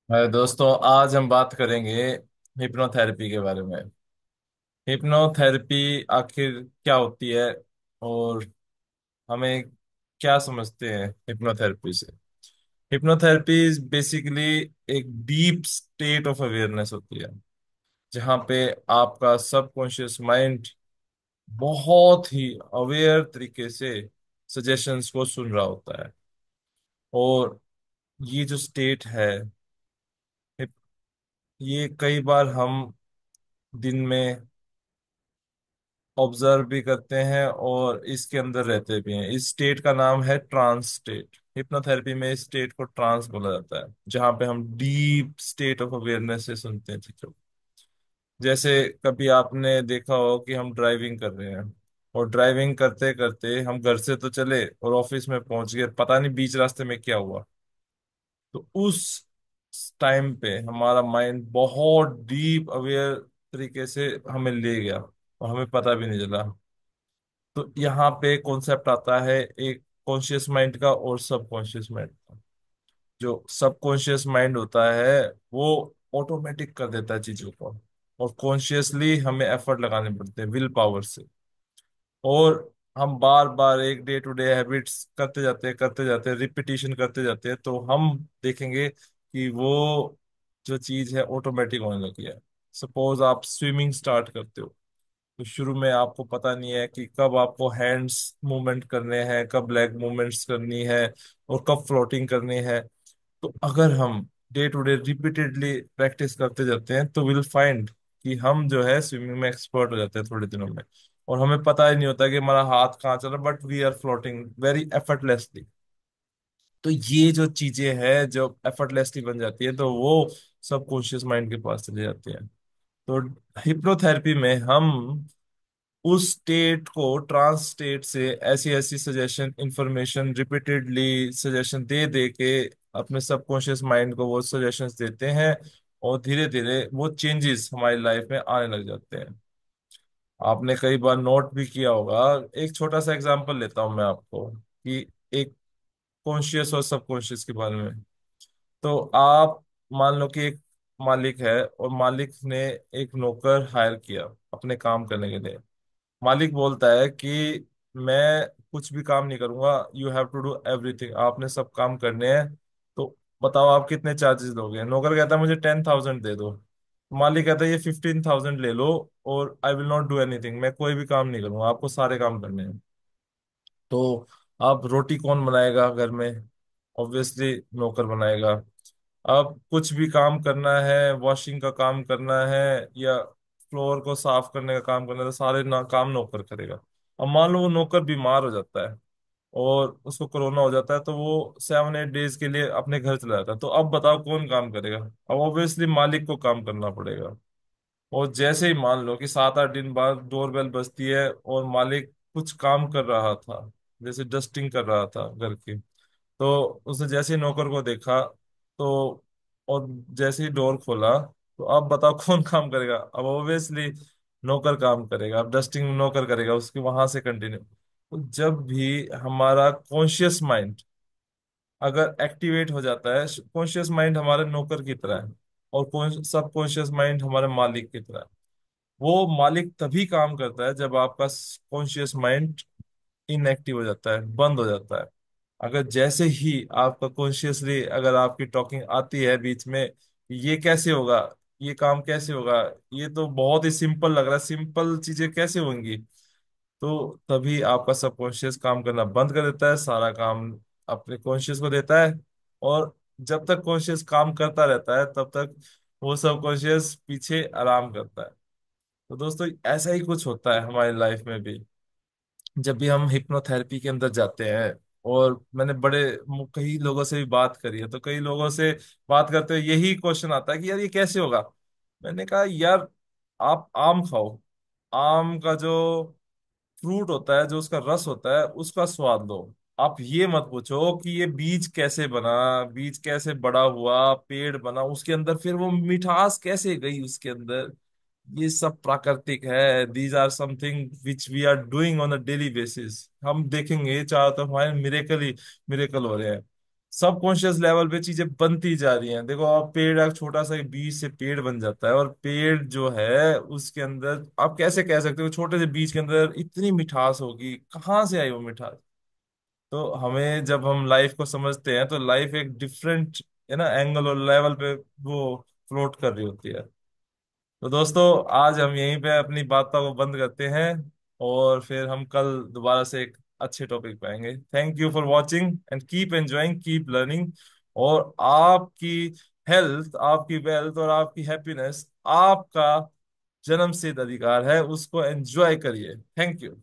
हाय दोस्तों, आज हम बात करेंगे हिप्नोथेरेपी के बारे में। हिप्नोथेरेपी आखिर क्या होती है और हमें क्या समझते हैं हिप्नोथेरेपी से। हिप्नोथेरेपी बेसिकली एक डीप स्टेट ऑफ अवेयरनेस होती है, जहाँ पे आपका सबकॉन्शियस माइंड बहुत ही अवेयर तरीके से सजेशंस को सुन रहा होता है। और ये जो स्टेट है, ये कई बार हम दिन में ऑब्जर्व भी करते हैं और इसके अंदर रहते भी हैं। इस स्टेट का नाम है ट्रांस स्टेट। हिप्नोथेरेपी में इस स्टेट को ट्रांस बोला जाता है, जहाँ पे हम डीप स्टेट ऑफ अवेयरनेस से सुनते हैं चीजों को। जैसे कभी आपने देखा हो कि हम ड्राइविंग कर रहे हैं और ड्राइविंग करते करते हम घर से तो चले और ऑफिस में पहुंच गए, पता नहीं बीच रास्ते में क्या हुआ। तो उस टाइम पे हमारा माइंड बहुत डीप अवेयर तरीके से हमें ले गया और हमें पता भी नहीं चला। तो यहाँ पे कॉन्सेप्ट आता है एक कॉन्शियस माइंड का और सबकॉन्शियस माइंड का। जो सबकॉन्शियस माइंड होता है वो ऑटोमेटिक कर देता है चीजों को, और कॉन्शियसली हमें एफर्ट लगाने पड़ते हैं विल पावर से। और हम बार बार एक डे टू डे हैबिट्स करते जाते हैं, रिपीटिशन करते जाते हैं, तो हम देखेंगे कि वो जो चीज है ऑटोमेटिक होने लगी है। सपोज आप स्विमिंग स्टार्ट करते हो, तो शुरू में आपको पता नहीं है कि कब आपको हैंड्स मूवमेंट करने हैं, कब लेग मूवमेंट्स करनी है और कब फ्लोटिंग करनी है। तो अगर हम day to day repeatedly practice करते जाते हैं तो विल फाइंड कि हम जो है स्विमिंग में एक्सपर्ट हो जाते हैं थोड़े दिनों में। और हमें पता ही नहीं होता कि हमारा हाथ कहाँ चल रहा है, but we are floating very effortlessly. तो ये जो चीजें हैं जो एफर्टलेसली बन जाती है, तो वो सबकॉन्शियस माइंड के पास चली जाती है। तो हिप्नोथेरेपी में हम उस स्टेट को, ट्रांस स्टेट से ऐसी ऐसी सजेशन इंफॉर्मेशन रिपीटेडली सजेशन दे दे के अपने सबकॉन्शियस माइंड को वो सजेशंस देते हैं, और धीरे धीरे वो चेंजेस हमारी लाइफ में आने लग जाते हैं। आपने कई बार नोट भी किया होगा। एक छोटा सा एग्जांपल लेता हूं मैं आपको कि एक कॉन्शियस और सबकॉन्शियस के बारे में। तो आप मान लो कि एक मालिक है और मालिक ने एक नौकर हायर किया अपने काम करने के लिए। मालिक बोलता है कि मैं कुछ भी काम नहीं करूंगा, you have to do everything, आपने सब काम करने हैं। तो बताओ आप कितने चार्जेस दोगे। नौकर कहता है मुझे 10,000 दे दो। मालिक कहता है ये 15,000 ले लो, और I will not do anything, मैं कोई भी काम नहीं करूंगा, आपको सारे काम करने हैं। तो अब रोटी कौन बनाएगा घर में? ऑब्वियसली नौकर बनाएगा। अब कुछ भी काम करना है, वॉशिंग का काम करना है या फ्लोर को साफ करने का काम करना है, तो सारे काम नौकर करेगा। अब मान लो वो नौकर बीमार हो जाता है और उसको कोरोना हो जाता है, तो वो 7-8 डेज के लिए अपने घर चला जाता है। तो अब बताओ कौन काम करेगा? अब ऑब्वियसली मालिक को काम करना पड़ेगा। और जैसे ही मान लो कि 7-8 दिन बाद डोरबेल बजती है और मालिक कुछ काम कर रहा था, जैसे डस्टिंग कर रहा था घर की, तो उसने जैसे ही नौकर को देखा, तो और जैसे ही डोर खोला, तो अब बताओ कौन काम करेगा? अब ऑब्वियसली नौकर काम करेगा। अब डस्टिंग नौकर करेगा, उसकी वहां से कंटिन्यू। तो जब भी हमारा कॉन्शियस माइंड अगर एक्टिवेट हो जाता है, कॉन्शियस माइंड हमारे नौकर की तरह है और सब कॉन्शियस माइंड हमारे मालिक की तरह है। वो मालिक तभी काम करता है जब आपका कॉन्शियस माइंड इनएक्टिव हो जाता है, बंद हो जाता है। अगर जैसे ही आपका कॉन्शियसली अगर आपकी टॉकिंग आती है बीच में, ये कैसे होगा, ये काम कैसे होगा, ये तो बहुत ही सिंपल लग रहा है, सिंपल चीजें कैसे होंगी, तो तभी आपका सबकॉन्शियस काम करना बंद कर देता है, सारा काम अपने कॉन्शियस को देता है। और जब तक कॉन्शियस काम करता रहता है तब तक वो सबकॉन्शियस पीछे आराम करता है। तो दोस्तों ऐसा ही कुछ होता है हमारी लाइफ में भी। जब भी हम हिप्नोथेरेपी के अंदर जाते हैं, और मैंने कई लोगों से भी बात करी है, तो कई लोगों से बात करते हुए यही क्वेश्चन आता है कि यार ये कैसे होगा। मैंने कहा यार, आप आम खाओ, आम का जो फ्रूट होता है, जो उसका रस होता है, उसका स्वाद लो। आप ये मत पूछो कि ये बीज कैसे बना, बीज कैसे बड़ा हुआ, पेड़ बना, उसके अंदर फिर वो मिठास कैसे गई उसके अंदर। ये सब प्राकृतिक है। These are something which we are doing on a daily basis. हम देखेंगे चारों तरफ हमारे मिरेकल ही मिरेकल हो रहे हैं। सबकॉन्शियस लेवल पे चीजें बनती जा रही हैं। देखो, आप पेड़, एक छोटा सा बीज से पेड़ बन जाता है, और पेड़ जो है उसके अंदर आप कैसे कह सकते हो छोटे से बीज के अंदर इतनी मिठास होगी, कहाँ से आई वो मिठास? तो हमें, जब हम लाइफ को समझते हैं तो लाइफ एक डिफरेंट, है ना, एंगल और लेवल पे वो फ्लोट कर रही होती है। तो दोस्तों, आज हम यहीं पे अपनी बातों को बंद करते हैं, और फिर हम कल दोबारा से एक अच्छे टॉपिक पे आएंगे। Thank you for watching and keep enjoying, keep learning. और आपकी हेल्थ, आपकी वेल्थ और आपकी हैप्पीनेस आपका जन्मसिद्ध अधिकार है, उसको एंजॉय करिए। Thank you.